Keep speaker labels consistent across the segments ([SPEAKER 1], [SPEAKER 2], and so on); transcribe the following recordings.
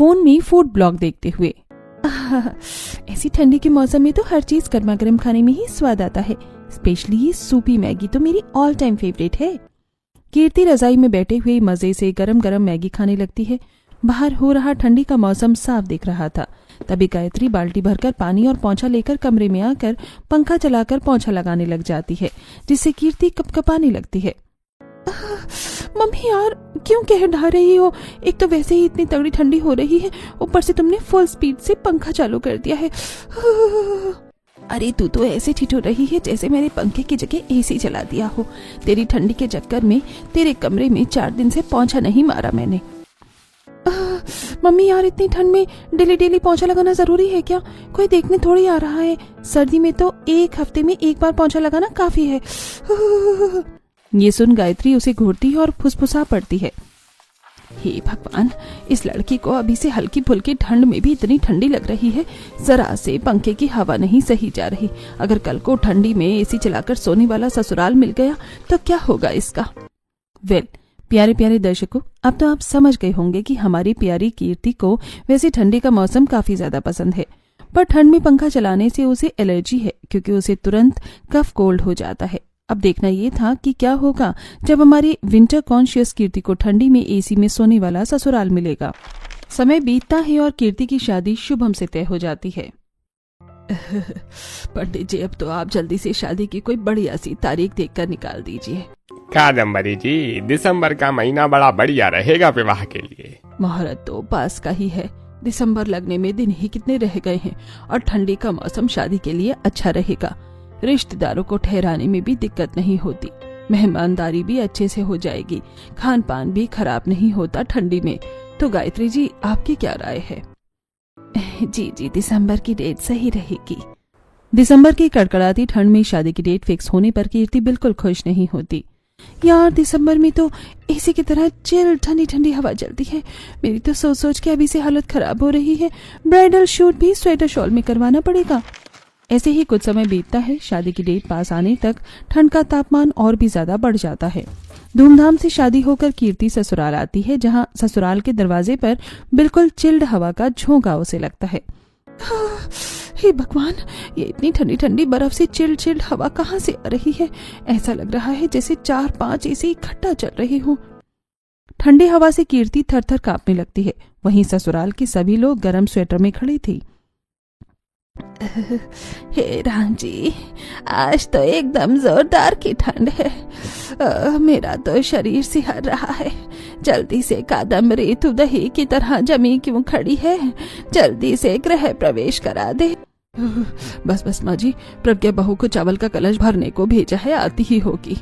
[SPEAKER 1] Phone में food blog देखते हुए। ऐसी ठंडी के मौसम में तो हर चीज गर्मा गर्म खाने में ही स्वाद आता है। स्पेशली ये सूपी मैगी तो मेरी ऑल टाइम फेवरेट है। कीर्ति रजाई में बैठे हुए मजे से गरम गरम मैगी खाने लगती है। बाहर हो रहा ठंडी का मौसम साफ दिख रहा था। तभी गायत्री बाल्टी भरकर पानी और पोंछा लेकर कमरे में आकर पंखा चलाकर पोंछा लगाने लग जाती है, जिससे कीर्ति कपकपाने लगती है। मम्मी यार, क्यों कह ढा रही हो? एक तो वैसे ही इतनी तगड़ी ठंडी हो रही है, ऊपर से तुमने फुल स्पीड से पंखा चालू कर दिया है। अरे तू तो ऐसे ठिठुर रही है जैसे मैंने पंखे की जगह एसी चला दिया हो। तेरी ठंडी के चक्कर में तेरे कमरे में 4 दिन से पोंछा नहीं मारा मैंने। मम्मी यार, इतनी ठंड में डेली डेली पोंछा लगाना जरूरी है क्या? कोई देखने थोड़ी आ रहा है। सर्दी में तो 1 हफ्ते में 1 बार पोंछा लगाना काफी है। ये सुन गायत्री उसे घूरती है और फुसफुसा पड़ती है। हे भगवान, इस लड़की को अभी से हल्की फुल्की ठंड में भी इतनी ठंडी लग रही है, जरा से पंखे की हवा नहीं सही जा रही। अगर कल को ठंडी में एसी चलाकर सोने वाला ससुराल मिल गया तो क्या होगा इसका। वेल, प्यारे प्यारे दर्शकों, अब तो आप समझ गए होंगे कि हमारी प्यारी कीर्ति को वैसे ठंडी का मौसम काफी ज्यादा पसंद है, पर ठंड में पंखा चलाने से उसे एलर्जी है, क्योंकि उसे तुरंत कफ कोल्ड हो जाता है। अब देखना ये था कि क्या होगा जब हमारी विंटर कॉन्शियस कीर्ति को ठंडी में एसी में सोने वाला ससुराल मिलेगा। समय बीतता है और कीर्ति की शादी शुभम से तय हो जाती है। पंडित जी, अब तो आप जल्दी से शादी की कोई बढ़िया सी तारीख देखकर निकाल दीजिए।
[SPEAKER 2] कादम्बरी जी, दिसंबर का महीना बड़ा बढ़िया रहेगा विवाह के लिए।
[SPEAKER 1] मुहूर्त तो पास का ही है, दिसंबर लगने में दिन ही कितने रह गए हैं, और ठंडी का मौसम शादी के लिए अच्छा रहेगा। रिश्तेदारों को ठहराने में भी दिक्कत नहीं होती, मेहमानदारी भी अच्छे से हो जाएगी, खान पान भी खराब नहीं होता ठंडी में। तो गायत्री जी, आपकी क्या राय है? जी, दिसंबर की डेट सही रहेगी। दिसंबर की कड़कड़ाती ठंड में शादी की डेट फिक्स होने पर कीर्ति बिल्कुल खुश नहीं होती। यार, दिसंबर में तो एसी की तरह चिल ठंडी ठंडी हवा चलती है। मेरी तो सोच सोच के अभी से हालत खराब हो रही है। ब्राइडल शूट भी स्वेटर शॉल में करवाना पड़ेगा। ऐसे ही कुछ समय बीतता है। शादी की डेट पास आने तक ठंड का तापमान और भी ज्यादा बढ़ जाता है। धूमधाम से शादी होकर कीर्ति ससुराल आती है, जहां ससुराल के दरवाजे पर बिल्कुल चिल्ड हवा का झोंका उसे लगता है। हे भगवान, ये इतनी ठंडी ठंडी बर्फ से चिल्ड हवा कहाँ से आ रही है? ऐसा लग रहा है जैसे 4-5 एसी इकट्ठा चल रहे हों। ठंडी हवा से कीर्ति थर थर कांपने लगती है। वहीं ससुराल के सभी लोग गर्म स्वेटर में खड़े थे। हे राम जी, आज तो एकदम जोरदार की ठंड है। मेरा तो शरीर सिहर रहा है। जल्दी से कादम्बरी तू दही की तरह जमी क्यों खड़ी है? जल्दी से गृह प्रवेश करा दे। बस माँ जी, प्रज्ञा बहू को चावल का कलश भरने को भेजा है, आती ही होगी।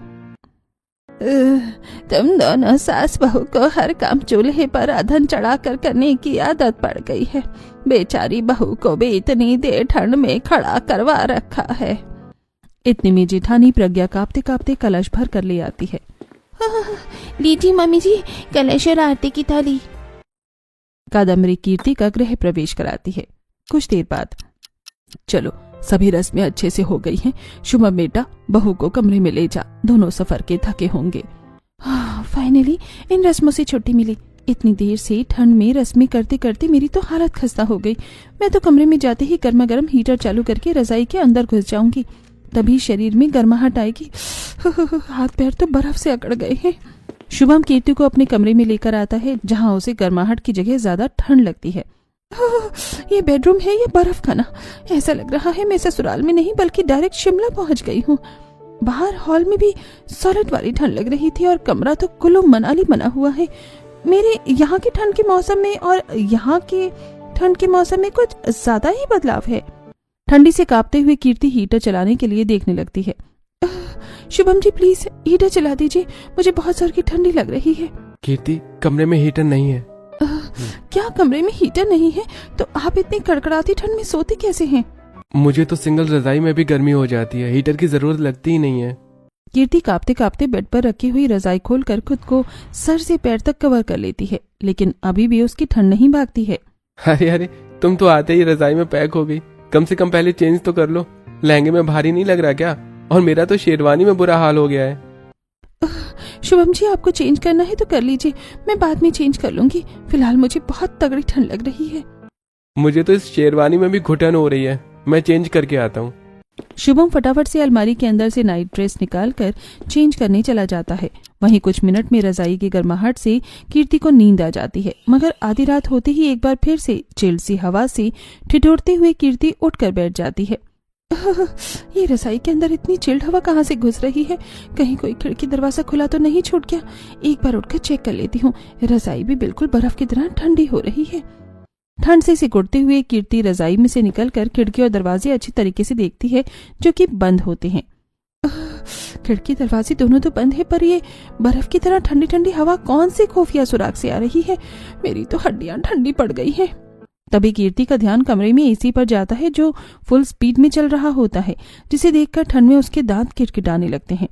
[SPEAKER 1] तुम दोनों सास बहू को हर काम चूल्हे पर अधन चढ़ाकर करने की आदत पड़ गई है। बेचारी बहू को भी इतनी देर ठंड में खड़ा करवा रखा है। इतने में जेठानी प्रज्ञा कांपते कांपते कलश भर कर ले आती है। लीजिए मम्मी जी, कलश और आरती की थाली। कादम्बरी कीर्ति का गृह प्रवेश कराती है। कुछ देर बाद, चलो सभी रस्में अच्छे से हो गई हैं। शुभम बेटा, बहू को कमरे में ले जा, दोनों सफर के थके होंगे। फाइनली इन रस्मों से छुट्टी मिली। इतनी देर से ठंड में रस्में करते करते मेरी तो हालत खस्ता हो गई। मैं तो कमरे में जाते ही गर्मा गर्म हीटर चालू करके रजाई के अंदर घुस जाऊंगी, तभी शरीर में गर्माहट आएगी। हाथ पैर तो बर्फ से अकड़ गए हैं। शुभम कीर्ति को अपने कमरे में लेकर आता है, जहाँ उसे गर्माहट की जगह ज्यादा ठंड लगती है। ये बेडरूम है या बर्फ खाना? ऐसा लग रहा है मैं ससुराल में नहीं बल्कि डायरेक्ट शिमला पहुंच गई हूँ। बाहर हॉल में भी सॉलिड वाली ठंड लग रही थी और कमरा तो कुल्लू मनाली बना हुआ है। मेरे यहाँ की ठंड के मौसम में और यहाँ के ठंड के मौसम में कुछ ज्यादा ही बदलाव है। ठंडी से कांपते हुए कीर्ति हीटर चलाने के लिए देखने लगती है। शुभम जी प्लीज हीटर चला दीजिए, मुझे बहुत जोर की ठंडी लग रही है।
[SPEAKER 3] कीर्ति, कमरे में हीटर नहीं है।
[SPEAKER 1] क्या कमरे में हीटर नहीं है? तो आप इतनी कड़कड़ाती ठंड में सोते कैसे हैं?
[SPEAKER 3] मुझे तो सिंगल रजाई में भी गर्मी हो जाती है, हीटर की जरूरत लगती ही नहीं है।
[SPEAKER 1] कीर्ति कांपते कांपते बेड पर रखी हुई रजाई खोलकर खुद को सर से पैर तक कवर कर लेती है, लेकिन अभी भी उसकी ठंड नहीं भागती है।
[SPEAKER 3] अरे तुम तो आते ही रजाई में पैक हो गई। कम से कम पहले चेंज तो कर लो। लहंगे में भारी नहीं लग रहा क्या? और मेरा तो शेरवानी में बुरा हाल हो गया है।
[SPEAKER 1] शुभम जी, आपको चेंज करना है तो कर लीजिए, मैं बाद में चेंज कर लूंगी। फिलहाल मुझे बहुत तगड़ी ठंड लग रही है।
[SPEAKER 3] मुझे तो इस शेरवानी में भी घुटन हो रही है, मैं चेंज करके आता हूँ।
[SPEAKER 1] शुभम फटाफट से अलमारी के अंदर से नाइट ड्रेस निकालकर चेंज करने चला जाता है। वहीं कुछ मिनट में रजाई की गर्माहट से कीर्ति को नींद आ जाती है, मगर आधी रात होते ही एक बार फिर से चिल्ड सी हवा से ठिठुरते हुए कीर्ति उठकर बैठ जाती है। ये रजाई के अंदर इतनी चिल्ड हवा कहाँ से घुस रही है? कहीं कोई खिड़की दरवाजा खुला तो नहीं छूट गया? एक बार उठकर चेक कर लेती हूँ। रजाई भी बिल्कुल बर्फ की तरह ठंडी हो रही है। ठंड से सिकुड़ते हुए कीर्ति रजाई में से निकलकर खिड़की और दरवाजे अच्छी तरीके से देखती है, जो कि बंद होते हैं। खिड़की दरवाजे दोनों तो बंद है, पर ये बर्फ की तरह ठंडी ठंडी हवा कौन से खुफिया सुराग से आ रही है? मेरी तो हड्डियां ठंडी पड़ गई हैं। तभी कीर्ति का ध्यान कमरे में एसी पर जाता है, जो फुल स्पीड में चल रहा होता है, जिसे देखकर ठंड में उसके दांत किटकिटाने लगते हैं।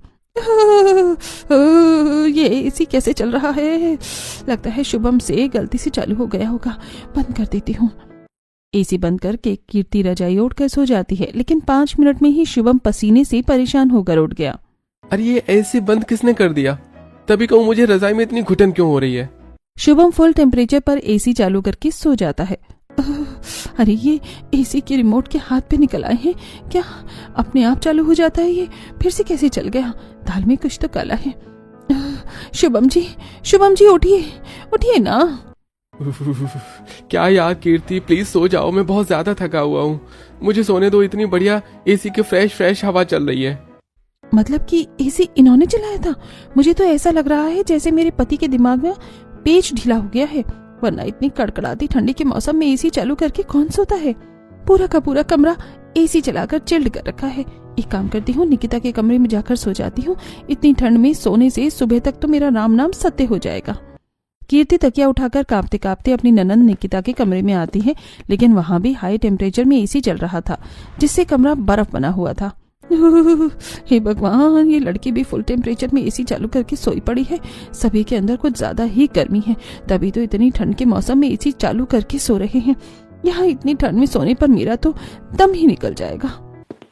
[SPEAKER 1] ये एसी कैसे चल रहा है? लगता है शुभम से गलती से चालू हो गया होगा। बंद कर देती हूँ। एसी बंद करके कीर्ति रजाई ओढ़कर सो जाती है, लेकिन 5 मिनट में ही शुभम पसीने से परेशान होकर उठ गया।
[SPEAKER 3] अरे ये एसी बंद किसने कर दिया? तभी कहूँ मुझे रजाई में इतनी घुटन क्यों हो रही है?
[SPEAKER 1] शुभम फुल टेम्परेचर पर एसी चालू करके सो जाता है। अरे ये एसी के रिमोट के हाथ पे निकल आए हैं क्या? अपने आप चालू हो जाता है ये? फिर से कैसे चल गया? दाल में कुछ तो काला है। शुभम जी उठिए, उठिए ना।
[SPEAKER 3] क्या यार कीर्ति, प्लीज सो जाओ, मैं बहुत ज्यादा थका हुआ हूँ, मुझे सोने दो। इतनी बढ़िया एसी की फ्रेश हवा चल रही है।
[SPEAKER 1] मतलब कि एसी इन्होंने चलाया था? मुझे तो ऐसा लग रहा है जैसे मेरे पति के दिमाग में पेच ढीला हो गया है, वरना इतनी कड़कड़ाती ठंडी के मौसम में एसी चालू करके कौन सोता है? पूरा का पूरा कमरा एसी चलाकर चिल्ड कर रखा है। एक काम करती हूँ, निकिता के कमरे में जाकर सो जाती हूँ। इतनी ठंड में सोने से सुबह तक तो मेरा राम नाम सत्य हो जाएगा। कीर्ति तकिया उठाकर कांपते कांपते अपनी ननंद निकिता के कमरे में आती है, लेकिन वहां भी हाई टेम्परेचर में एसी चल रहा था, जिससे कमरा बर्फ बना हुआ था। हे भगवान, ये लड़की भी फुल टेम्परेचर में एसी चालू करके सोई पड़ी है। सभी के अंदर कुछ ज्यादा ही गर्मी है, तभी तो इतनी ठंड के मौसम में एसी चालू करके सो रहे हैं। यहाँ इतनी ठंड में सोने पर मेरा तो दम ही निकल जाएगा।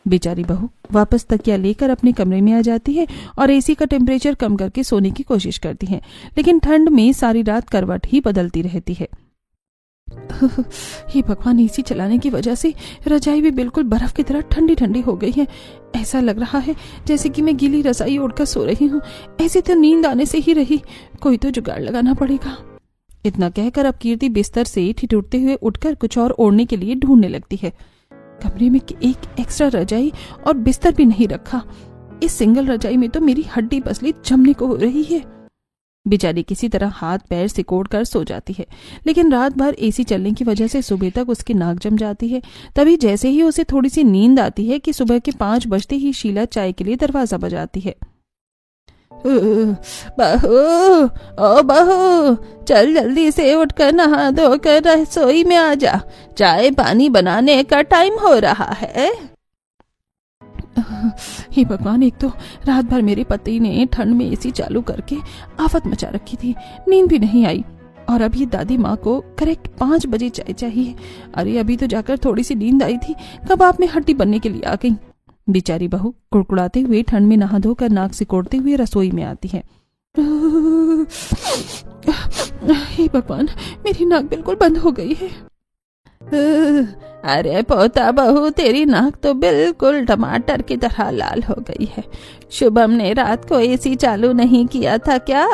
[SPEAKER 1] बेचारी बहू वापस तकिया लेकर अपने कमरे में आ जाती है और एसी का टेम्परेचर कम करके सोने की कोशिश करती है, लेकिन ठंड में सारी रात करवट ही बदलती रहती है। हे भगवान, एसी चलाने की वजह से रजाई भी बिल्कुल बर्फ की तरह ठंडी ठंडी हो गई है। ऐसा लग रहा है जैसे कि मैं गीली रजाई ओढ़कर सो रही हूँ। ऐसे तो नींद आने से ही रही, कोई तो जुगाड़ लगाना पड़ेगा। इतना कहकर अब कीर्ति बिस्तर से ठिठुरते हुए उठकर कुछ और ओढ़ने के लिए ढूंढने लगती है। कमरे में एक एक्स्ट्रा रजाई और बिस्तर भी नहीं रखा। इस सिंगल रजाई में तो मेरी हड्डी पसली जमने को हो रही है। बेचारी किसी तरह हाथ पैर सिकोड़ कर सो जाती है, लेकिन रात भर एसी चलने की वजह से सुबह तक उसकी नाक जम जाती है। तभी जैसे ही उसे थोड़ी सी नींद आती है कि सुबह के 5 बजते ही शीला चाय के लिए दरवाजा बजाती है। बहू, ओ बहू, चल जल्दी से उठकर नहा धोकर रसोई में आ जा, चाय पानी बनाने का टाइम हो रहा है। हे भगवान, एक तो रात भर मेरे पति ने ठंड में एसी चालू करके आफत मचा रखी थी, नींद भी नहीं आई, और अब ये दादी माँ को करेक्ट 5 बजे चाय चाहिए। अरे अभी तो जाकर थोड़ी सी नींद आई थी, कबाब में हड्डी बनने के लिए आ गई। बेचारी बहू कुड़कुड़ाते हुए ठंड में नहा धोकर नाक सिकोड़ते हुए रसोई में आती है। हे भगवान, मेरी नाक बिल्कुल बंद हो गई है। अरे पोता बहू, तेरी नाक तो बिल्कुल टमाटर की तरह लाल हो गई है। शुभम ने रात को एसी चालू नहीं किया था क्या?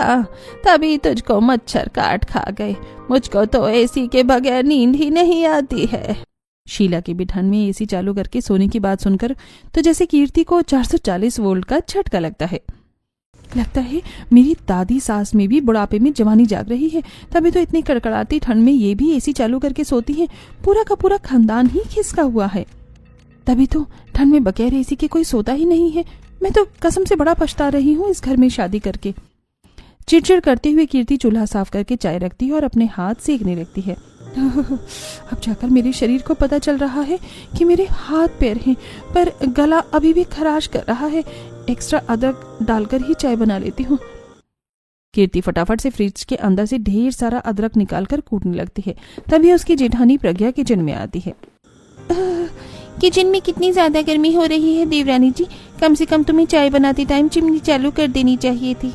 [SPEAKER 1] तभी तुझको मच्छर काट खा गए। मुझको तो एसी के बगैर नींद ही नहीं आती है। शीला की भी ठंड में एसी चालू करके सोने की बात सुनकर तो जैसे कीर्ति को 440 वोल्ट का झटका लगता है। मेरी दादी सास में भी बुढ़ापे में जवानी जाग रही है, तभी तो इतनी कड़कड़ाती ठंड में ये भी एसी चालू करके सोती हैं। पूरा का पूरा खानदान ही खिसका हुआ है। तभी तो ठंड में बगैर एसी के कोई सोता ही नहीं है। मैं तो कसम से बड़ा पछता रही हूँ इस घर में शादी करके। चिड़चिड़ करते हुए कीर्ति चूल्हा साफ करके चाय रखती है और अपने हाथ सेकने लगती है। अब जाकर मेरे शरीर को पता चल रहा है कि मेरे हाथ पैर हैं, पर गला अभी भी खराश कर रहा है। एक्स्ट्रा अदरक डालकर ही चाय बना लेती हूँ। कीर्ति फटाफट से फ्रिज के अंदर से ढेर सारा अदरक निकालकर कूटने लगती है। तभी उसकी जेठानी प्रज्ञा किचन में आती है। किचन में कितनी ज्यादा गर्मी हो रही है देवरानी जी, कम से कम तुम्हें चाय बनाते टाइम चिमनी चालू कर देनी चाहिए थी।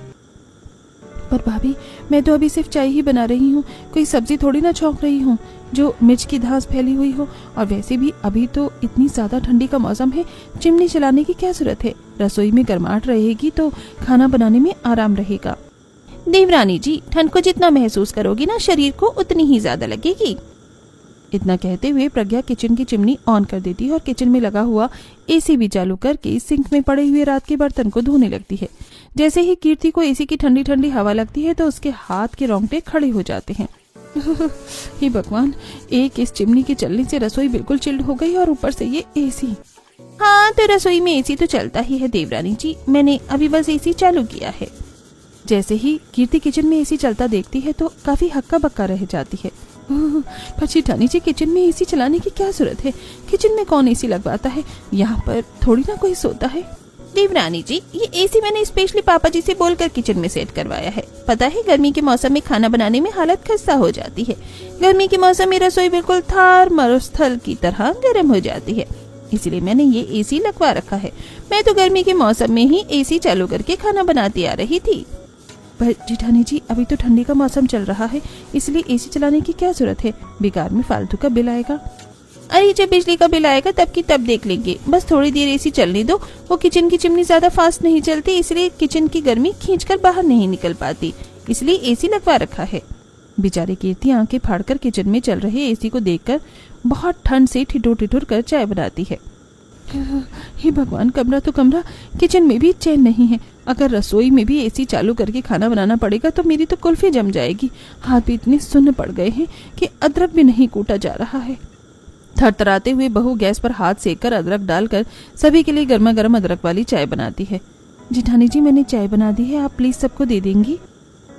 [SPEAKER 1] पर भाभी, मैं तो अभी सिर्फ चाय ही बना रही हूँ, कोई सब्जी थोड़ी ना छौंक रही हूँ जो मिर्च की धांस फैली हुई हो। और वैसे भी अभी तो इतनी ज्यादा ठंडी का मौसम है, चिमनी चलाने की क्या जरूरत है। रसोई में गर्माहट रहेगी तो खाना बनाने में आराम रहेगा। देवरानी जी, ठंड को जितना महसूस करोगी ना, शरीर को उतनी ही ज्यादा लगेगी। इतना कहते हुए प्रज्ञा किचन की चिमनी ऑन कर देती है और किचन में लगा हुआ एसी भी चालू करके सिंक में पड़े हुए रात के बर्तन को धोने लगती है। जैसे ही कीर्ति को एसी की ठंडी ठंडी हवा लगती है तो उसके हाथ के रोंगटे खड़े हो जाते हैं। हे भगवान, एक इस चिमनी के चलने से रसोई बिल्कुल चिल्ड हो गई और ऊपर से ये एसी। हाँ, तो रसोई में एसी तो चलता ही है देवरानी जी, मैंने अभी बस एसी चालू किया है। जैसे ही कीर्ति किचन में एसी चलता देखती है तो काफी हक्का बक्का रह जाती है। पर जेठानी जी, किचन में एसी चलाने की क्या जरूरत है? किचन में कौन एसी लगवाता है? यहाँ पर थोड़ी ना कोई सोता है। देवरानी जी, ये एसी मैंने स्पेशली पापा जी से बोलकर किचन में सेट करवाया है। पता है, गर्मी के मौसम में खाना बनाने में हालत खस्ता हो जाती है। गर्मी के मौसम में रसोई बिल्कुल थार मरुस्थल की तरह गर्म हो जाती है, इसलिए मैंने ये एसी लगवा रखा है। मैं तो गर्मी के मौसम में ही एसी चालू करके खाना बनाती आ रही थी। पर जेठानी जी, अभी तो ठंडी का मौसम चल रहा है, इसलिए एसी चलाने की क्या जरूरत है? बेकार में फालतू का बिल आएगा। अरे, जब बिजली का बिल आएगा तब की तब देख लेंगे, बस थोड़ी देर एसी चलने दो। वो किचन की चिमनी ज्यादा फास्ट नहीं चलती, इसलिए किचन की गर्मी खींचकर बाहर नहीं निकल पाती, इसलिए एसी लगवा रखा है। बेचारी कीर्ति आंखें फाड़कर किचन में चल रहे एसी को देखकर बहुत ठंड से ठिठुर ठिठुर कर चाय बनाती है। हे भगवान, कमरा तो कमरा, किचन में भी चैन नहीं है। अगर रसोई में भी एसी चालू करके खाना बनाना पड़ेगा तो मेरी तो कुल्फी जम जाएगी। हाथ भी इतने सुन्न पड़ गए हैं कि अदरक भी नहीं कूटा जा रहा है। थरथराते हुए बहू गैस पर हाथ सेककर अदरक डालकर सभी के लिए गर्मा गर्म अदरक वाली चाय बनाती है। जेठानी जी, मैंने चाय बना दी है, आप प्लीज सबको दे देंगी?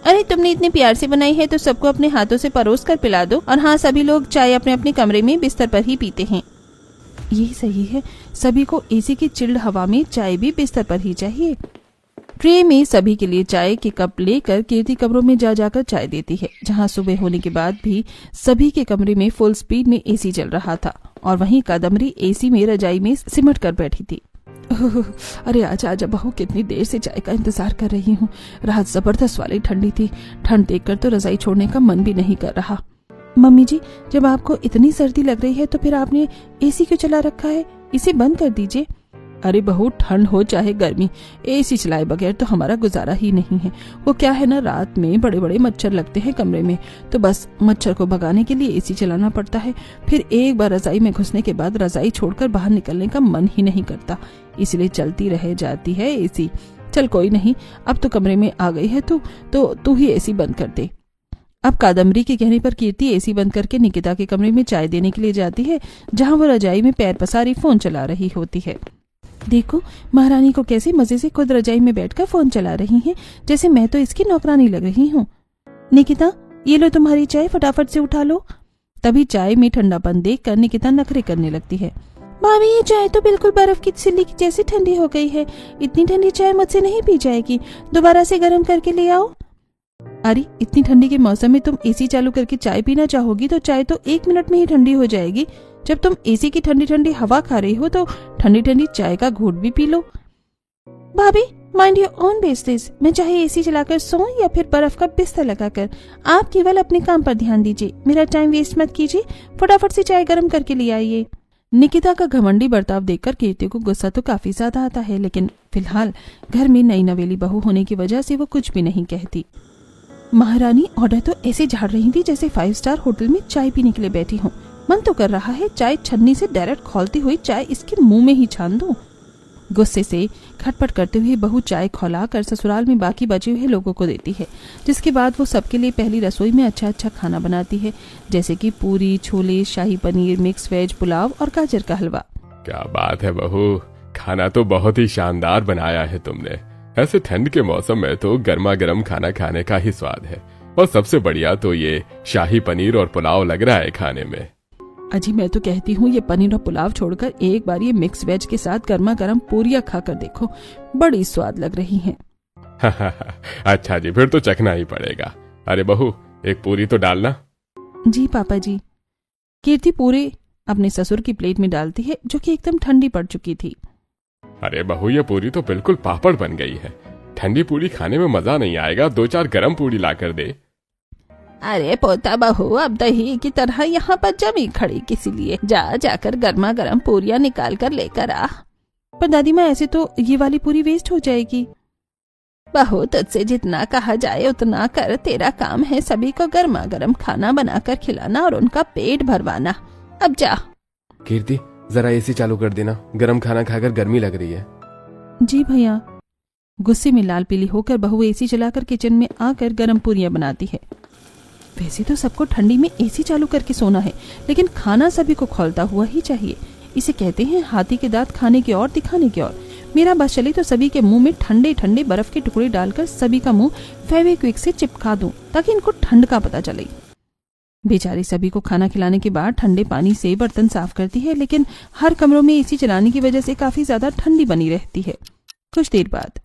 [SPEAKER 1] अरे, तुमने इतने प्यार से बनाई है तो सबको अपने हाथों से परोस कर पिला दो। और हाँ, सभी लोग चाय अपने अपने कमरे में बिस्तर पर ही पीते हैं। यही सही है, सभी को एसी की चिल्ड हवा में चाय भी बिस्तर पर ही चाहिए। ट्रे में सभी के लिए चाय के कप लेकर कीर्ति कमरों में जा जाकर चाय देती है, जहां सुबह होने के बाद भी सभी के कमरे में फुल स्पीड में एसी चल रहा था और वहीं कादम्बरी एसी में रजाई में सिमट कर बैठी थी। अरे आजा आजा बहू, कितनी देर से चाय का इंतजार कर रही हूँ। रात जबरदस्त वाली ठंडी थी, ठंड देखकर तो रजाई छोड़ने का मन भी नहीं कर रहा। मम्मी जी, जब आपको इतनी सर्दी लग रही है तो फिर आपने एसी क्यों चला रखा है? इसे बंद कर दीजिए। अरे बहू, ठंड हो चाहे गर्मी, एसी चलाए बगैर तो हमारा गुजारा ही नहीं है। वो क्या है ना, रात में बड़े बड़े मच्छर लगते हैं कमरे में, तो बस मच्छर को भगाने के लिए एसी चलाना पड़ता है। फिर एक बार रजाई में घुसने के बाद रजाई छोड़कर बाहर निकलने का मन ही नहीं करता, इसलिए चलती रह जाती है एसी। चल कोई नहीं, अब तो कमरे में आ गई है तो तू ही एसी बंद कर दे। अब कादम्बरी के कहने पर कीर्ति एसी बंद करके निकिता के कमरे में चाय देने के लिए जाती है, जहां वो रजाई में पैर पसारी फोन चला रही होती है। देखो, महारानी को कैसे मजे से खुद रजाई में बैठकर फोन चला रही हैं, जैसे मैं तो इसकी नौकरानी लग रही हूँ। निकिता, ये लो तुम्हारी चाय, फटाफट से उठा लो। तभी चाय में ठंडापन देखकर निकिता नखरे करने लगती है। भाभी, ये चाय तो बिल्कुल बर्फ की सिल्ली की जैसी ठंडी हो गई है। इतनी ठंडी चाय मुझसे नहीं पी जाएगी, दोबारा से गर्म करके ले आओ। अरे, इतनी ठंडी के मौसम में तुम एसी चालू करके चाय पीना चाहोगी तो चाय तो 1 मिनट में ही ठंडी हो जाएगी। जब तुम एसी की ठंडी ठंडी हवा खा रही हो तो ठंडी ठंडी चाय का घूंट भी पी लो। भाभी, माइंड योर ओन बिजनेस। मैं चाहे एसी चलाकर सोऊं या फिर बर्फ का बिस्तर लगाकर, आप केवल अपने काम पर ध्यान दीजिए, मेरा टाइम वेस्ट मत कीजिए। फटाफट से चाय गर्म करके ले आइए। निकिता का घमंडी बर्ताव देखकर कीर्ति को गुस्सा तो काफी ज्यादा आता है, लेकिन फिलहाल घर में नई नवेली बहू होने की वजह से वो कुछ भी नहीं कहती। महारानी ऑर्डर तो ऐसे झाड़ रही थी जैसे 5 स्टार होटल में चाय पीने के लिए बैठी हूँ। मन तो कर रहा है चाय छन्नी से डायरेक्ट खौलती हुई चाय इसके मुंह में ही छान दूं। गुस्से से खटपट करते हुए बहू चाय खौलाकर ससुराल में बाकी बचे हुए लोगों को देती है, जिसके बाद वो सबके लिए पहली रसोई में अच्छा अच्छा खाना बनाती है, जैसे कि पूरी, छोले, शाही पनीर, मिक्स वेज, पुलाव और गाजर का हलवा।
[SPEAKER 2] क्या बात है बहू, खाना तो बहुत ही शानदार बनाया है तुमने। ऐसे ठंड के मौसम में तो गर्मा गर्म खाना खाने का ही स्वाद है, और सबसे बढ़िया तो ये शाही पनीर और पुलाव लग रहा है खाने में।
[SPEAKER 1] अजी, मैं तो कहती हूँ ये पनीर और पुलाव छोड़कर एक बार ये मिक्स वेज के साथ गर्मा गर्म पूरियां खाकर देखो, बड़ी स्वाद लग रही हैं।
[SPEAKER 2] अच्छा जी, फिर तो चखना ही पड़ेगा। अरे बहू, एक पूरी तो डालना।
[SPEAKER 1] जी पापा जी। कीर्ति पूरे अपने ससुर की प्लेट में डालती है जो कि एकदम ठंडी पड़ चुकी थी।
[SPEAKER 2] अरे बहू, ये पूरी तो बिल्कुल पापड़ बन गई है। ठंडी पूरी खाने में मजा नहीं आएगा, 2-4 गरम पूरी ला कर दे।
[SPEAKER 1] अरे पोता बहू, अब दही की तरह यहाँ पर जमी खड़ी किसी लिए, जाकर गर्मा गर्म पूरियां निकाल कर लेकर आ। पर दादी माँ, ऐसे तो ये वाली पूरी वेस्ट हो जाएगी। बहू, तुझसे जितना कहा जाए उतना कर। तेरा काम है सभी को गर्मा गर्म खाना बनाकर खिलाना और उनका पेट भरवाना। अब जा।
[SPEAKER 3] कीर्ति, जरा एसी चालू कर देना, गरम खाना खाकर गर्मी लग रही है।
[SPEAKER 1] जी भैया। गुस्से में लाल पीली होकर बहू एसी चलाकर किचन में आकर गर्म पूरियां बनाती है। वैसे तो सबको ठंडी में एसी चालू करके सोना है, लेकिन खाना सभी को खौलता हुआ ही चाहिए। इसे कहते हैं हाथी के दांत खाने की और दिखाने की और। मेरा बस चले तो सभी के मुंह में ठंडे ठंडे बर्फ के टुकड़े डालकर सभी का मुंह फेविक्विक से चिपका दूं, ताकि इनको ठंड का पता चले। बेचारी सभी को खाना खिलाने के बाद ठंडे पानी से बर्तन साफ करती है, लेकिन हर कमरों में एसी चलाने की वजह से काफी ज्यादा ठंडी बनी रहती है। कुछ देर बाद,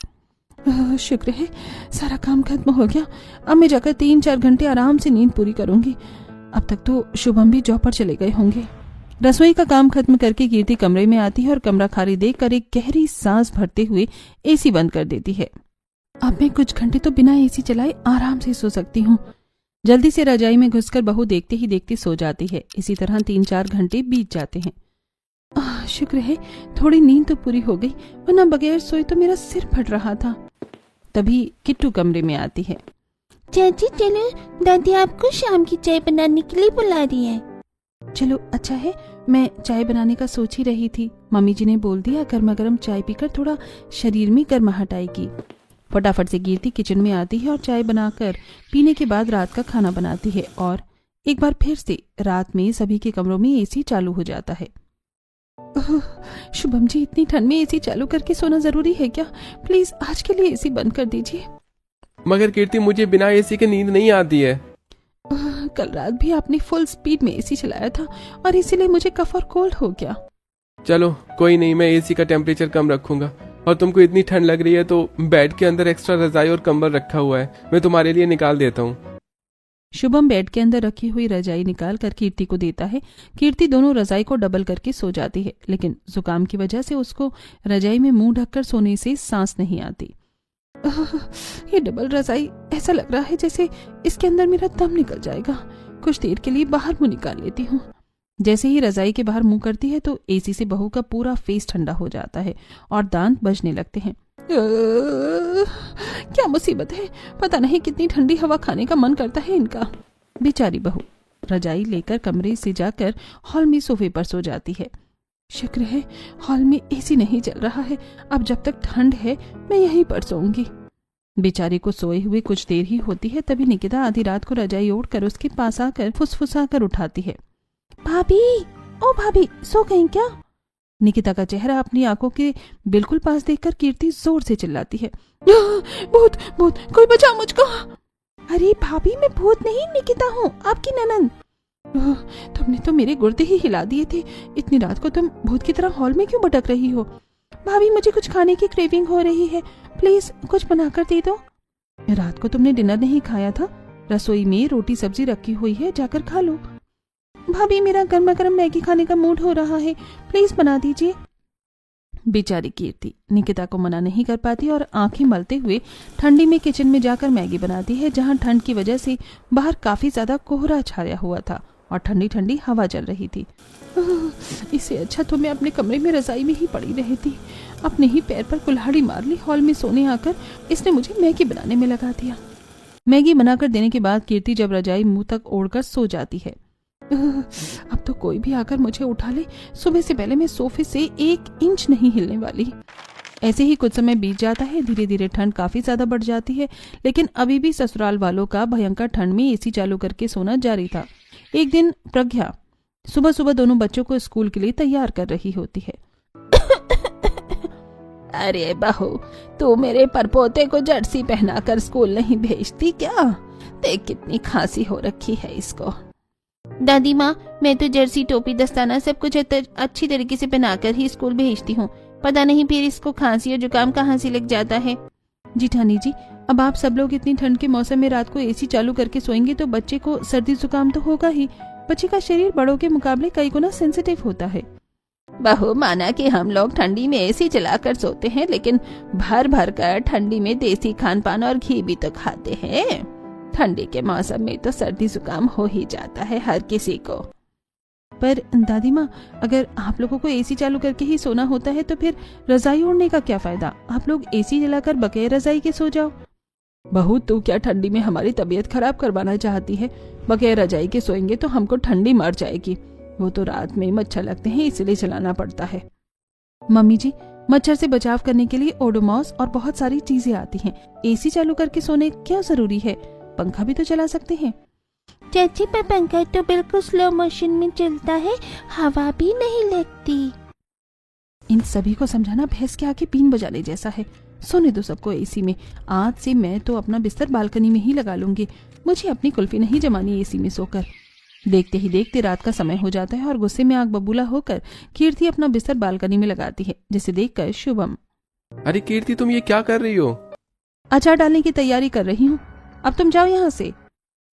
[SPEAKER 1] शुक्र है सारा काम खत्म हो गया। अब मैं जाकर 3-4 घंटे आराम से नींद पूरी करूंगी। अब तक तो शुभम भी जॉब पर चले गए होंगे। रसोई का काम खत्म करके कीर्ति कमरे में आती है और कमरा खाली देखकर एक गहरी सांस भरते हुए एसी बंद कर देती है। अब मैं कुछ घंटे तो बिना एसी चलाए आराम से सो सकती हूँ। जल्दी से रजाई में घुसकर बहू देखते ही देखते सो जाती है। इसी तरह 3-4 घंटे बीत जाते हैं। शुक्र है थोड़ी नींद तो पूरी हो गई, वरना बगैर सोए तो मेरा सिर फट रहा था। तभी किट्टू कमरे में आती है।
[SPEAKER 4] चाची चलो, दादी आपको शाम की चाय बनाने के लिए बुला रही है।
[SPEAKER 1] चलो अच्छा है, मैं चाय बनाने का सोच ही रही थी। मम्मी जी ने बोल दिया गर्मा गर्म चाय पीकर थोड़ा शरीर में गर्माहट आएगी। फटाफट से कीर्ति किचन में आती है और चाय बनाकर पीने के बाद रात का खाना बनाती है। और एक बार फिर से रात में सभी के कमरों में एसी चालू हो जाता है। शुभम जी, इतनी ठंड में एसी चालू करके सोना जरूरी है क्या? प्लीज आज के लिए एसी बंद कर दीजिए।
[SPEAKER 3] मगर कीर्ति, मुझे बिना एसी के नींद नहीं आती है।
[SPEAKER 1] कल रात भी आपने फुल स्पीड में एसी चलाया था और इसीलिए मुझे कफ और कोल्ड हो गया।
[SPEAKER 3] चलो कोई नहीं, मैं एसी का टेम्परेचर कम रखूंगा। और तुमको इतनी ठंड लग रही है तो बेड के अंदर एक्स्ट्रा रजाई और कंबल रखा हुआ है, मैं तुम्हारे लिए निकाल देता हूँ।
[SPEAKER 1] शुभम बेड के अंदर रखी हुई रजाई निकाल कर कीर्ति को देता है। कीर्ति दोनों रजाई को डबल करके सो जाती है, लेकिन जुकाम की वजह से उसको रजाई में मुंह ढककर सोने से सांस नहीं आती। ये डबल रजाई, ऐसा लग रहा है जैसे इसके अंदर मेरा दम निकल जाएगा। कुछ देर के लिए बाहर मुंह निकाल लेती हूँ। जैसे ही रजाई के बाहर मुंह करती है तो एसी से बहू का पूरा फेस ठंडा हो जाता है और दांत बजने लगते हैं। क्या मुसीबत है, पता नहीं कितनी ठंडी हवा खाने का मन करता है इनका। बेचारी बहू रजाई लेकर कमरे से जाकर हॉल में सोफे पर सो जाती है। शुक्र है हॉल में एसी नहीं चल रहा है। अब जब तक ठंड है मैं यहीं पर सोऊंगी। बेचारी को सोए हुए कुछ देर ही होती है, तभी निकिता आधी रात को रजाई ओढ़कर उसके पास आकर फुसफुसाकर उठाती है।
[SPEAKER 4] भाभी, ओ भाभी, सो गई क्या?
[SPEAKER 1] निकिता का चेहरा अपनी आंखों के बिल्कुल पास देखकर कीर्ति जोर से चिल्लाती है। भूत भूत, कोई बचाओ मुझको।
[SPEAKER 4] अरे भाभी, मैं भूत नहीं, निकिता हूँ, आपकी ननंद।
[SPEAKER 1] तुमने तो मेरे गुर्दे ही हिला दिए थे। इतनी रात को तुम भूत की तरह हॉल में क्यों भटक रही हो?
[SPEAKER 4] भाभी, मुझे कुछ खाने की क्रेविंग हो रही है, प्लीज कुछ बनाकर दे दो।
[SPEAKER 1] रात को तुमने डिनर नहीं खाया था? रसोई में रोटी सब्जी रखी हुई है, जाकर खा लो।
[SPEAKER 4] भाभी, मेरा गर्मा गर्म मैगी खाने का मूड हो रहा है, प्लीज बना दीजिए।
[SPEAKER 1] बेचारी कीर्ति निकिता को मना नहीं कर पाती और आंखें मलते हुए ठंडी में किचन में जाकर मैगी बनाती है, जहां ठंड की वजह से बाहर काफी ज्यादा कोहरा छाया हुआ था और ठंडी ठंडी हवा चल रही थी। इससे अच्छा तो मैं अपने कमरे में रजाई में ही पड़ी रहती। अपने ही पैर पर कुल्हाड़ी मार ली। हॉल में सोने आकर इसने मुझे मैगी बनाने में लगा दिया। मैगी बनाकर देने के बाद कीर्ति जब रजाई मुंह तक ओढ़कर सो जाती है। अब तो कोई भी आकर मुझे उठा ले, सुबह से पहले मैं सोफे से 1 इंच नहीं हिलने वाली। ऐसे ही कुछ समय बीत जाता है। धीरे धीरे ठंड काफी ज्यादा बढ़ जाती है, लेकिन अभी भी ससुराल वालों का भयंकर ठंड में एसी चालू करके सोना जारी था। एक दिन प्रज्ञा सुबह सुबह दोनों बच्चों को स्कूल के लिए तैयार कर रही होती है।
[SPEAKER 4] अरे बहू, तू मेरे परपोते को जर्सी पहनाकर स्कूल नहीं भेजती क्या? देख कितनी खांसी हो रखी है इसको। दादी माँ, मैं तो जर्सी, टोपी, दस्ताना सब कुछ अच्छी तरीके से पहनाकर ही स्कूल भेजती हूँ। पता नहीं फिर इसको खांसी और जुकाम कहाँ से लग जाता है।
[SPEAKER 1] जिठानी जी, अब आप सब लोग इतनी ठंड के मौसम में रात को एसी चालू करके सोएंगे तो बच्चे को सर्दी जुकाम तो होगा ही। बच्ची का शरीर बड़ों के मुकाबले कई गुना सेंसिटिव होता है।
[SPEAKER 4] बहू, माना कि हम लोग ठंडी में एसी चलाकर सोते हैं, लेकिन भर भर कर ठंडी में देसी खान पान और घी भी तो खाते हैं। ठंडी के मौसम में तो सर्दी जुकाम हो ही जाता है हर किसी को।
[SPEAKER 1] पर दादी माँ, अगर आप लोगों को एसी चालू करके ही सोना होता है तो फिर रजाई ओढ़ने का क्या फायदा? आप लोग एसी जलाकर बगैर रजाई के सो जाओ। बहू, तू क्या ठंडी में हमारी तबीयत खराब करवाना चाहती है? बगैर रजाई के सोएंगे तो हमको ठंडी मर जाएगी। वो तो रात में मच्छर लगते हैं, इसलिए चलाना पड़ता है। मम्मी जी, मच्छर से बचाव करने के लिए ओडोमॉस और बहुत सारी चीजें आती हैं। एसी चालू करके सोने क्या जरूरी है? पंखा भी तो चला सकते हैं।
[SPEAKER 4] चाची, पर पंखा तो बिल्कुल स्लो मोशन में चलता है, हवा भी नहीं लगती।
[SPEAKER 1] इन सभी को समझाना भैंस के आगे बीन बजाने जैसा है। सोने दो सबको एसी में। आज से मैं तो अपना बिस्तर बालकनी में ही लगा लूंगी। मुझे अपनी कुल्फी नहीं जमानी एसी में सोकर। देखते ही देखते रात का समय हो जाता है और गुस्से में आग बबूला होकर कीर्ति अपना बिस्तर बालकनी में लगाती है, जिसे देखकर शुभम,
[SPEAKER 3] अरे कीर्ति, तुम ये क्या कर रही हो?
[SPEAKER 1] अचार डालने की तैयारी कर रही हूँ। अब तुम जाओ यहाँ से।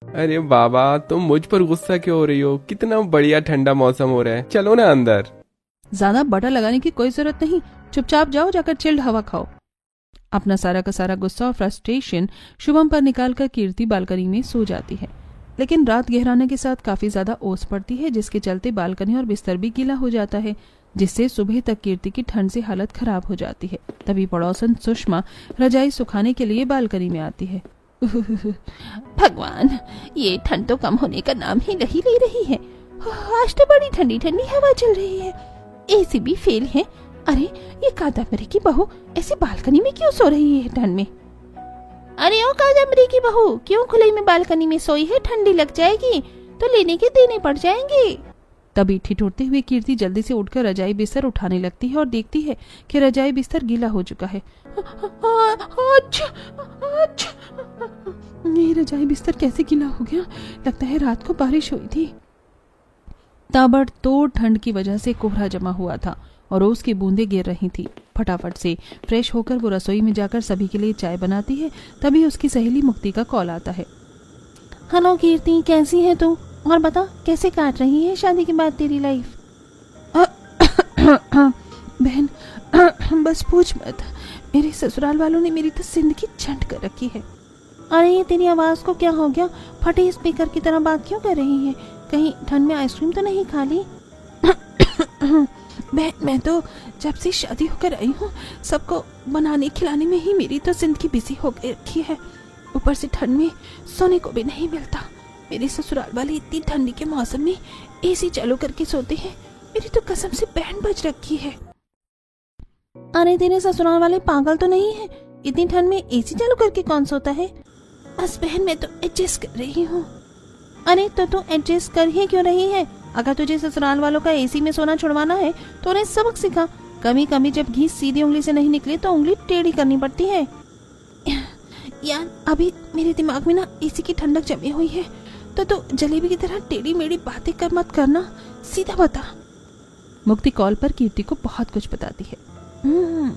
[SPEAKER 3] अरे बाबा, तुम मुझ पर गुस्सा क्यों हो रही हो? कितना बढ़िया ठंडा मौसम हो रहा है, चलो ना अंदर।
[SPEAKER 1] ज्यादा बड़ा लगाने की कोई जरूरत नहीं, चुपचाप जाओ, जाकर चिल्ड हवा खाओ। अपना सारा का सारा गुस्सा और फ्रस्ट्रेशन शुभम पर निकालकर कीर्ति बालकनी में सो जाती है। लेकिन रात गहराने के साथ काफी ज्यादा ओस पड़ती है, जिसके चलते बालकनी और बिस्तर भी गीला हो जाता है, जिससे सुबह तक कीर्ति की ठंड से हालत खराब हो जाती है। तभी पड़ोसन सुषमा रजाई सुखाने के लिए बालकनी में आती है।
[SPEAKER 4] भगवान, ये ठंड तो कम होने का नाम ही नहीं ले रही है। आज तो बड़ी ठंडी ठंडी हवा चल रही है, एसी भी फेल है। अरे, ये कादम्बरी की बहू ऐसे बालकनी में क्यों सो रही है ठंड में? अरे ओ कादम्बरी की बहू, क्यों खुले में बालकनी में सोई है? ठंडी लग जाएगी तो लेने के देने पड़ जाएंगे।
[SPEAKER 1] तभी ठिठुरते हुए कीर्ति जल्दी से उठकर रजाई बिस्तर उठाने लगती है और देखती है कि रजाई बिस्तर गीला हो चुका है। ये रजाई बिस्तर कैसे गीला हो गया? लगता है रात को बारिश हुई थी। ताबड़तोड़ ठंड की वजह से कोहरा जमा हुआ था और ओस की बूंदें गिर रही थी। फटाफट से फ्रेश होकर वो रसोई में जाकर सभी के लिए चाय बनाती है। तभी उसकी सहेली मुक्ति का कॉल आता है।
[SPEAKER 4] हेलो कीर्ति, कैसी है तू? और बता, कैसे काट रही है शादी के बाद तेरी लाइफ?
[SPEAKER 1] बहन, बस पूछ मत। मेरे ससुराल वालों ने मेरी तो जिंदगी झंड कर रखी है।
[SPEAKER 4] अरे, ये तेरी आवाज को क्या हो गया? फटे स्पीकर की तरह बात क्यों कर रही है? कहीं ठंड में आइसक्रीम तो नहीं खा ली?
[SPEAKER 1] मैं तो जब से शादी होकर आई हूँ, सबको बनाने खिलाने में ही मेरी तो जिंदगी बिजी हो गई रखी है। ऊपर से ठंड में सोने को भी नहीं मिलता। मेरे ससुराल वाले इतनी ठंडी के मौसम में एसी चालू करके सोते हैं। मेरी तो कसम से बैंड बज रखी है।
[SPEAKER 4] अरे, तेरे ससुराल वाले पागल तो नहीं है? इतनी ठंड में एसी चालू करके कौन सोता है?
[SPEAKER 1] बस बहन, मैं तो एडजस्ट कर रही हूँ।
[SPEAKER 4] अरे, तो तू एडजस्ट कर ही क्यों रही है? अगर तुझे ससुराल वालों का एसी में सोना छुड़वाना है तो उन्हें सबक सिखा। कभी कभी जब घी सीधी उंगली से नहीं निकले तो उंगली टेढ़ी करनी पड़ती है।
[SPEAKER 1] यार, अभी मेरे दिमाग में ना एसी की ठंडक जमी हुई है, तो जलेबी की तरह टेढ़ी मेढ़ी बातें कर मत करना, सीधा बता। मुक्ति कॉल पर कीर्ति को बहुत कुछ बताती है।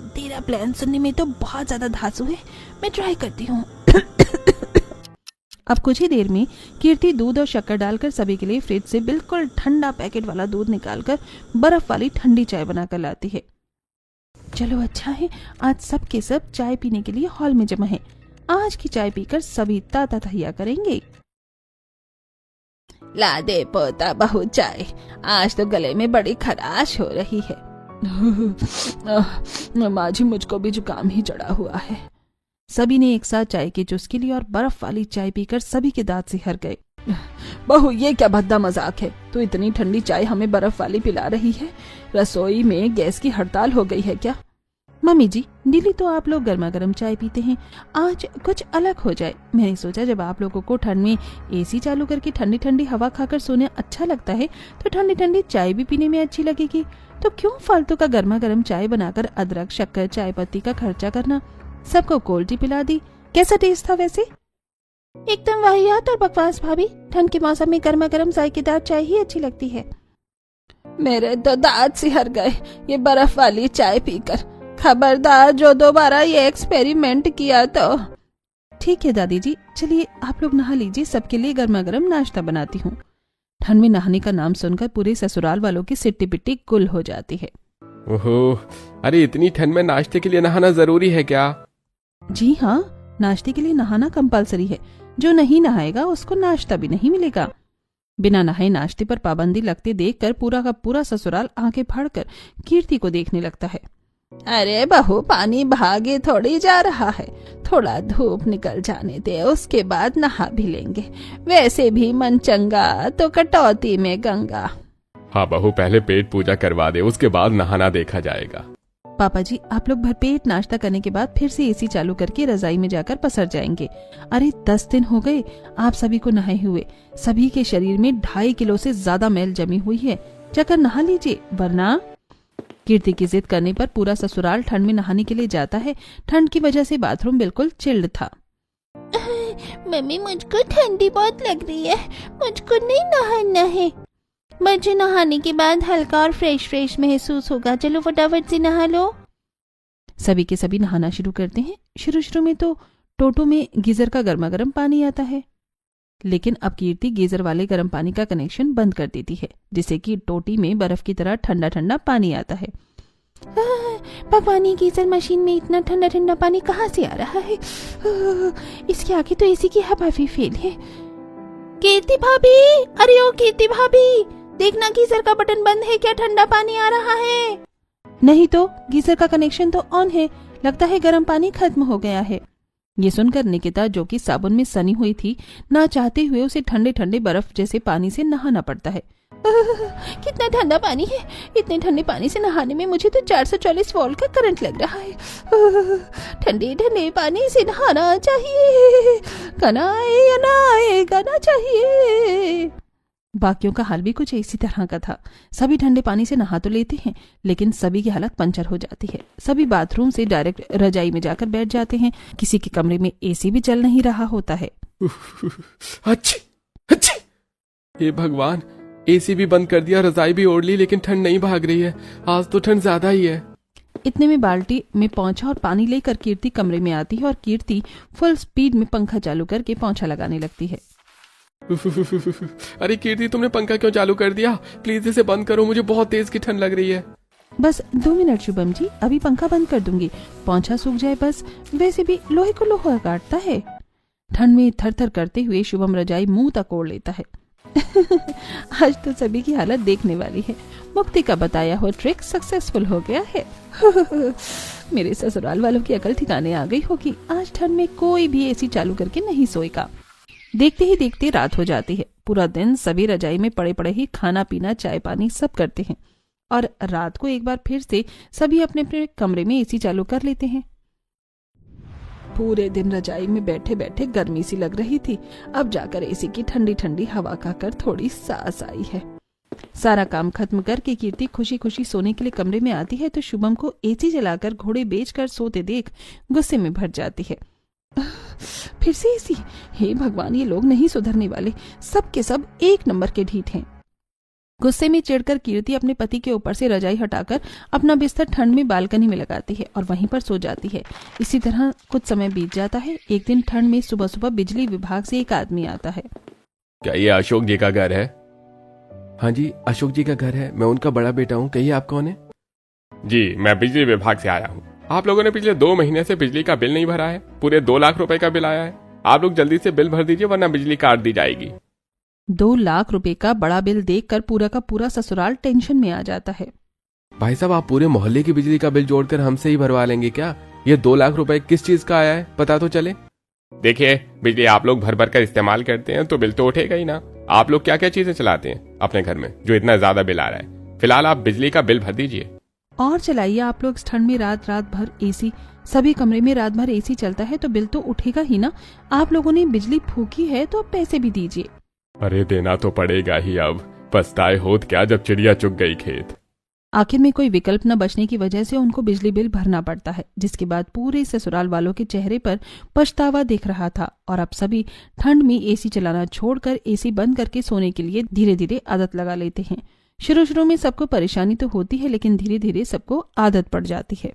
[SPEAKER 1] तेरा प्लान सुनने में तो बहुत ज्यादा धांसू है, मैं ट्राई करती हूँ। अब कुछ ही देर में कीर्ति दूध और शक्कर डालकर सभी के लिए फ्रिज से बिल्कुल ठंडा पैकेट वाला दूध निकालकर बर्फ वाली ठंडी चाय बनाकर लाती है। चलो अच्छा है, आज सब के सब चाय पीने के लिए हॉल में जमा है। आज की चाय पीकर सभी ताता तहिया करेंगे।
[SPEAKER 4] ला दे पोता बहू चाय, आज तो गले में बड़ी खराश हो रही है।
[SPEAKER 1] माँ जी, मुझको भी जुकाम ही चढ़ा हुआ है। सभी ने एक साथ चाय की चुस्की ली और बर्फ वाली चाय पीकर सभी के दांत से हर गए। बहू, ये क्या भद्दा मजाक है? तू इतनी ठंडी चाय हमें बर्फ वाली पिला रही है? रसोई में गैस की हड़ताल हो गई है क्या? मम्मी जी, डेली तो आप लोग गर्मा गर्म चाय पीते हैं, आज कुछ अलग हो जाए। मैंने सोचा जब आप लोगों को ठंड में एसी चालू करके ठंडी ठंडी हवा खाकर सोने अच्छा लगता है तो ठंडी ठंडी चाय भी पीने में अच्छी लगेगी। तो क्यों फालतू का गर्मा गर्म चाय बनाकर अदरक, शक्कर, चाय पत्ती का खर्चा करना? सबको कोल्ड टी पिला दी। कैसा टेस्ट था वैसे?
[SPEAKER 4] एकदम वाहियात और बकवास भाभी। ठंड के मौसम में गर्मा गर्म जायकेदार चाय ही अच्छी लगती है।
[SPEAKER 1] मेरे तो दांत से हर गए ये बर्फ वाली चाय पीकर। खबरदार जो दोबारा ये एक्सपेरिमेंट किया तो। ठीक है दादी जी, चलिए आप लोग नहा लीजिए, सबके लिए गर्मा गर्म नाश्ता बनाती हूँ। ठंड में नहाने का नाम सुनकर पूरे ससुराल वालों की सिट्टी पिट्टी गुल हो जाती है।
[SPEAKER 3] ओहो, अरे इतनी ठंड में नाश्ते के लिए नहाना जरूरी है क्या?
[SPEAKER 1] जी हाँ, नाश्ते के लिए नहाना कंपलसरी है। जो नहीं नहाएगा उसको नाश्ता भी नहीं मिलेगा। बिना नहाए नाश्ते पर पाबंदी लगते देखकर पूरा का पूरा ससुराल आंखें फाड़कर कीर्ति को देखने लगता है।
[SPEAKER 4] अरे बहू, पानी भागे थोड़ी जा रहा है, थोड़ा धूप निकल जाने दे, उसके बाद नहा भी लेंगे। वैसे भी मन चंगा तो कटौती में गंगा।
[SPEAKER 2] हाँ बहू, पहले पेट पूजा करवा दे, उसके बाद नहाना देखा जाएगा।
[SPEAKER 1] पापा जी, आप लोग भरपेट नाश्ता करने के बाद फिर से एसी चालू करके रजाई में जाकर पसर जाएंगे। अरे 10 दिन हो गए आप सभी को नहाए हुए। सभी के शरीर में 2.5 किलो से ज्यादा मैल जमी हुई है। जाकर नहा लीजिए, वरना। कीर्ति की जिद करने पर पूरा ससुराल ठंड में नहाने के लिए जाता है। ठंड की वजह से बाथरूम बिल्कुल चिल्ड था।
[SPEAKER 4] मम्मी, मुझको ठंडी बहुत लग रही है, मुझको नहीं नहाना है। मुझे नहाने के बाद हल्का और फ्रेश महसूस होगा। चलो फटाफट से नहा लो।
[SPEAKER 1] सभी के सभी नहाना शुरू करते हैं। शुरू में तो टोटो में गीजर का गर्मा गर्म पानी आता है, लेकिन अब कीर्ति गीजर वाले गर्म पानी का कनेक्शन बंद कर देती है, जिससे कि टोटी में बर्फ की तरह ठंडा ठंडा पानी आता है।
[SPEAKER 4] भगवान, ये गीजर मशीन में इतना ठंडा ठंडा पानी कहाँ से आ रहा है? इसके आगे तो एसी की हवा भी फेल है। कीर्ति भाभी, अरे ओ कीर्ति भाभी, देखना गीजर का बटन बंद है क्या? ठंडा पानी आ रहा है।
[SPEAKER 1] नहीं तो, गीजर का कनेक्शन तो ऑन है। लगता है गर्म पानी खत्म हो गया है। ये सुनकर निकिता, जो कि साबुन में सनी हुई थी, ना चाहते हुए उसे ठंडे ठंडे बर्फ जैसे पानी से नहाना पड़ता है।
[SPEAKER 4] कितना ठंडा पानी है! इतने ठंडे पानी से नहाने में मुझे तो 440 वोल्ट का करंट लग रहा है। ठंडे ठंडे पानी से नहाना चाहिए, कनाए या नाए गाना चाहिए।
[SPEAKER 1] बाकियों का हाल भी कुछ इसी तरह का था। सभी ठंडे पानी से नहा तो लेते हैं, लेकिन सभी की हालत पंचर हो जाती है। सभी बाथरूम से डायरेक्ट रजाई में जाकर बैठ जाते हैं। किसी के कमरे में एसी भी चल नहीं रहा होता है।
[SPEAKER 3] अच्छी हे भगवान, एसी भी बंद कर दिया, रजाई भी ओढ़ ली, लेकिन ठंड नहीं भाग रही है। आज तो ठंड ज्यादा ही है।
[SPEAKER 1] इतने में बाल्टी में पोंछा और पानी लेकर कीर्ति कमरे में आती है और कीर्ति फुल स्पीड में पंखा चालू करके पोंछा लगाने लगती है।
[SPEAKER 3] अरे कीर्ति, तुमने पंखा क्यों चालू कर दिया? प्लीज इसे बंद करो, मुझे बहुत तेज की ठंड लग रही है।
[SPEAKER 1] बस 2 मिनट शुभम जी, अभी पंखा बंद कर दूंगी, पोंछा सूख जाए बस। वैसे भी लोहे को लोहा काटता है। ठंड में थर थर करते हुए शुभम रजाई मुंह तक ओढ़ लेता है। आज तो सभी की हालत देखने वाली है। मुक्ति का बताया हुआ ट्रिक सक्सेसफुल हो गया है। मेरे ससुराल वालों की अकल ठिकाने आ गई होगी। आज ठंड में कोई भी एसी चालू करके नहीं सोएगा। देखते ही देखते रात हो जाती है। पूरा दिन सभी रजाई में पड़े पड़े ही खाना पीना चाय पानी सब करते हैं, और रात को एक बार फिर से सभी अपने अपने कमरे में एसी चालू कर लेते हैं। पूरे दिन रजाई में बैठे बैठे गर्मी सी लग रही थी। अब जाकर एसी की ठंडी ठंडी हवा खाकर थोड़ी सांस आई है। सारा काम खत्म करके कीर्ति खुशी खुशी सोने के लिए कमरे में आती है तो शुभम को एसी जलाकर घोड़े बेचकर सोते देख गुस्से में भर जाती है। फिर से एसी! हे भगवान, ये लोग नहीं सुधरने वाले। सब के सब एक नंबर के ढीठ हैं। गुस्से में चिढ़कर कीर्ति अपने पति के ऊपर से रजाई हटाकर अपना बिस्तर ठंड में बालकनी में लगाती है और वहीं पर सो जाती है। इसी तरह कुछ समय बीत जाता है। एक दिन ठंड में सुबह सुबह बिजली विभाग से एक आदमी आता है।
[SPEAKER 2] क्या ये अशोक जी का घर है?
[SPEAKER 3] हाँ जी, अशोक जी का घर है। मैं उनका बड़ा बेटा हूँ। कहिए आप कौन है?
[SPEAKER 2] जी, मैं बिजली विभाग से आया हूँ। आप लोगों ने पिछले 2 महीने से बिजली का बिल नहीं भरा है। पूरे 2 लाख रुपए का बिल आया है। आप लोग जल्दी से बिल भर दीजिए, वरना बिजली काट दी जाएगी।
[SPEAKER 1] 2 लाख रुपए का बड़ा बिल देखकर पूरा का पूरा ससुराल टेंशन में आ जाता है।
[SPEAKER 3] भाई साहब, आप पूरे मोहल्ले की बिजली का बिल जोड़कर हमसे ही भरवा लेंगे क्या? ये 2 लाख रुपए किस चीज का आया है, पता तो चले।
[SPEAKER 2] देखिए, बिजली आप लोग भर भर कर इस्तेमाल करते हैं तो बिल तो उठेगा ही ना। आप लोग क्या क्या चीजें चलाते हैं अपने घर में जो इतना ज्यादा बिल आ रहा है? फिलहाल आप बिजली का बिल भर दीजिए
[SPEAKER 1] और चलाइए। आप लोग इस ठंड में रात रात भर एसी, सभी कमरे में रात भर एसी चलता है तो बिल तो उठेगा ही ना। आप लोगों ने बिजली फूकी है तो अब पैसे भी दीजिए।
[SPEAKER 2] अरे देना तो पड़ेगा ही। अब पछताए होत क्या जब चिड़िया चुग गई खेत।
[SPEAKER 1] आखिर में कोई विकल्प न बचने की वजह से उनको बिजली बिल भरना पड़ता है, जिसके बाद पूरे ससुराल वालों के चेहरे पर पछतावा दिख रहा था। और अब सभी ठंड में एसी चलाना छोड़कर एसी बंद करके सोने के लिए धीरे धीरे आदत लगा लेते हैं। शुरू शुरू में सबको परेशानी तो होती है, लेकिन धीरे धीरे सबको आदत पड़ जाती है।